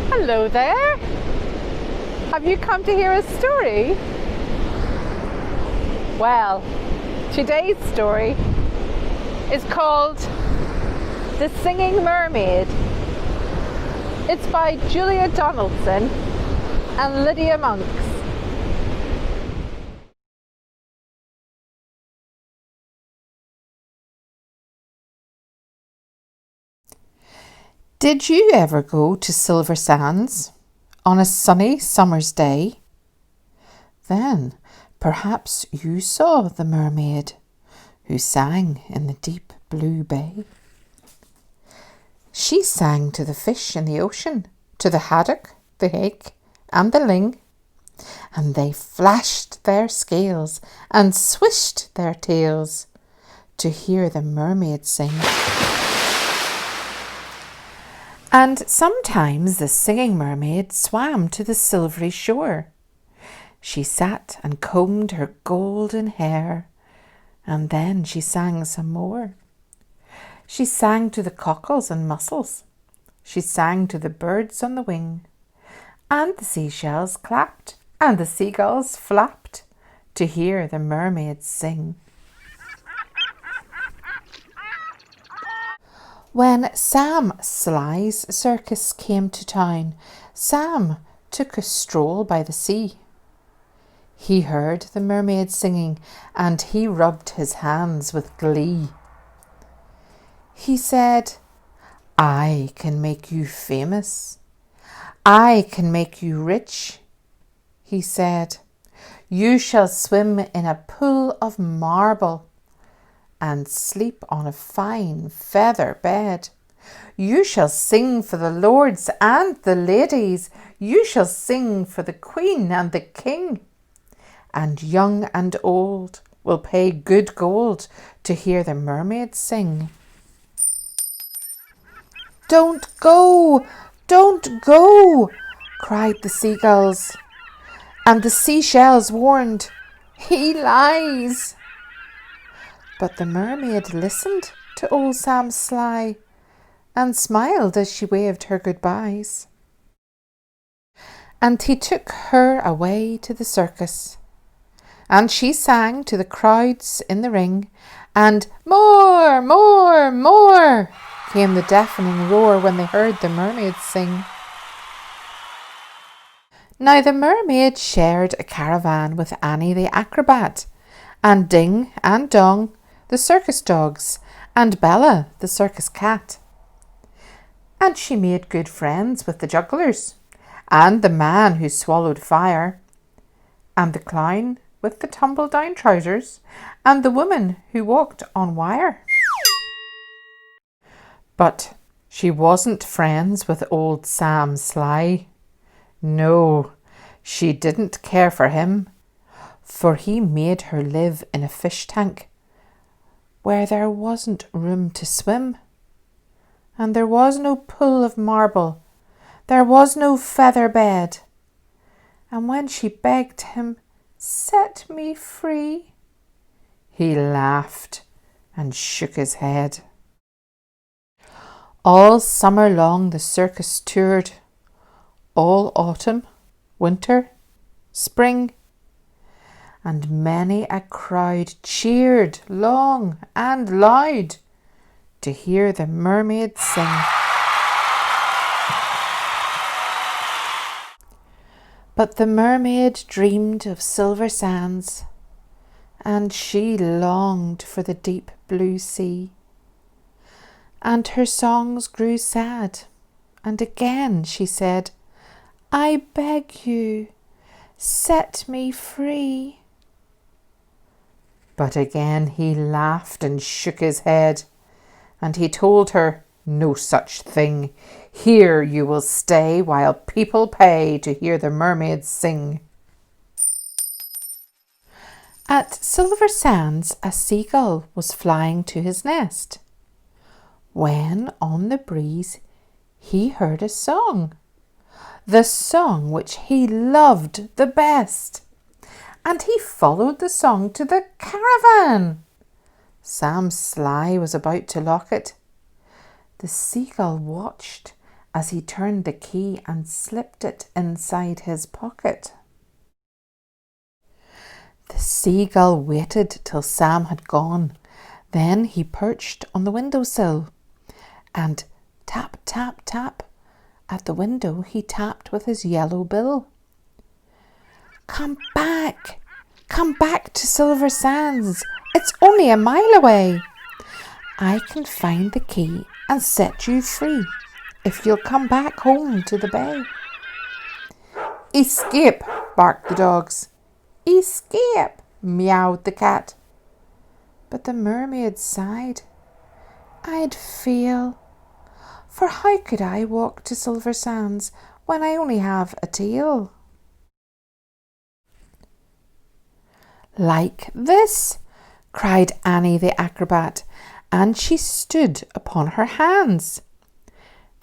Hello there. Have you come to hear a story? Well, today's story is called The Singing Mermaid. It's by Julia Donaldson and Lydia Monks. Did you ever go to Silver Sands on a sunny summer's day? Then perhaps you saw the mermaid who sang in the deep blue bay. She sang to the fish in the ocean, to the haddock, the hake and the ling, and they flashed their scales and swished their tails to hear the mermaid sing. And sometimes the singing mermaid swam to the silvery shore. She sat and combed her golden hair, and then she sang some more. She sang to the cockles and mussels. She sang to the birds on the wing, and the seashells clapped and the seagulls flapped to hear the mermaid sing. When Sam Sly's circus came to town, Sam took a stroll by the sea. He heard the mermaid singing and he rubbed his hands with glee. He said, "I can make you famous. I can make you rich." He said, "You shall swim in a pool of marble and sleep on a fine feather bed. You shall sing for the lords and the ladies. You shall sing for the queen and the king. And young and old will pay good gold to hear the mermaid sing." "Don't go, don't go," cried the seagulls. And the seashells warned, "He lies." But the mermaid listened to old Sam Sly and smiled as she waved her goodbyes. And he took her away to the circus, and she sang to the crowds in the ring, and "More, more, more" came the deafening roar when they heard the mermaid sing. Now the mermaid shared a caravan with Annie the acrobat, and Ding and Dong the circus dogs, and Bella the circus cat. And she made good friends with the jugglers, and the man who swallowed fire, and the clown with the tumble-down trousers, and the woman who walked on wire. But she wasn't friends with old Sam Sly. No, she didn't care for him, for he made her live in a fish tank where there wasn't room to swim, and there was no pool of marble, there was no feather bed. And when she begged him, "Set me free," he laughed and shook his head. All summer long the circus toured, all autumn, winter, spring, and many a crowd cheered long and loud to hear the mermaid sing. But the mermaid dreamed of silver sands, and she longed for the deep blue sea. And her songs grew sad, and again she said, "I beg you, set me free." But again he laughed and shook his head, and he told her, "No such thing. Here you will stay while people pay to hear the mermaids sing." At Silver Sands a seagull was flying to his nest, when on the breeze he heard a song, the song which he loved the best. And he followed the song to the caravan. Sam Sly was about to lock it. The seagull watched as he turned the key and slipped it inside his pocket. The seagull waited till Sam had gone. Then he perched on the windowsill and tap, tap, tap. At the window he tapped with his yellow bill. Come back to Silver Sands. It's only a mile away. I can find the key and set you free if you'll come back home to the bay. Escape, barked the dogs. Escape, meowed the cat. But the mermaid sighed. I'd fail, for how could I walk to Silver Sands when I only have a tail? Like this, cried Annie the acrobat, and she stood upon her hands.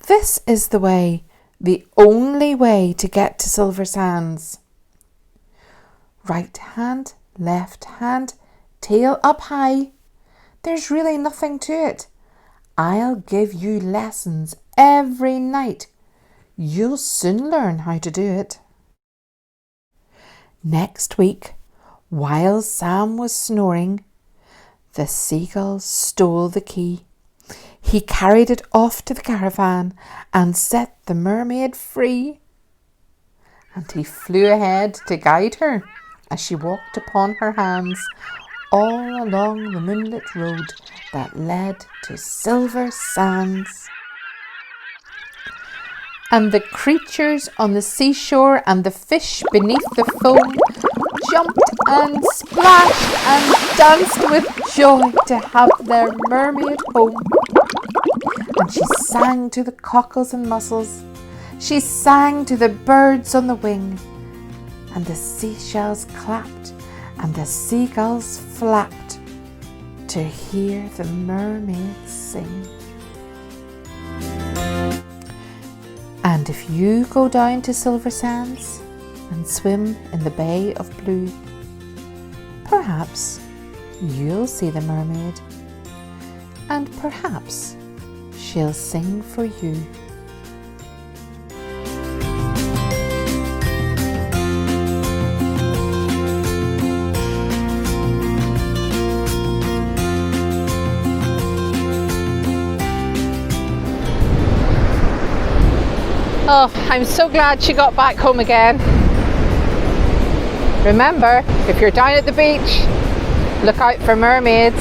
This is the way, the only way to get to Silver Sands. Right hand, left hand, tail up high. There's really nothing to it. I'll give you lessons every night. You'll soon learn how to do it. Next week, while Sam was snoring, the seagull stole the key. He carried it off to the caravan and set the mermaid free. And he flew ahead to guide her as she walked upon her hands all along the moonlit road that led to Silver Sands. And the creatures on the seashore and the fish beneath the foam jumped and splashed and danced with joy to have their mermaid home. And she sang to the cockles and mussels. She sang to the birds on the wing. And the seashells clapped and the seagulls flapped to hear the mermaids sing. And if you go down to Silver Sands and swim in the Bay of Blue, perhaps you'll see the mermaid, and perhaps she'll sing for you. Oh, I'm so glad she got back home again. Remember, if you're down at the beach, look out for mermaids.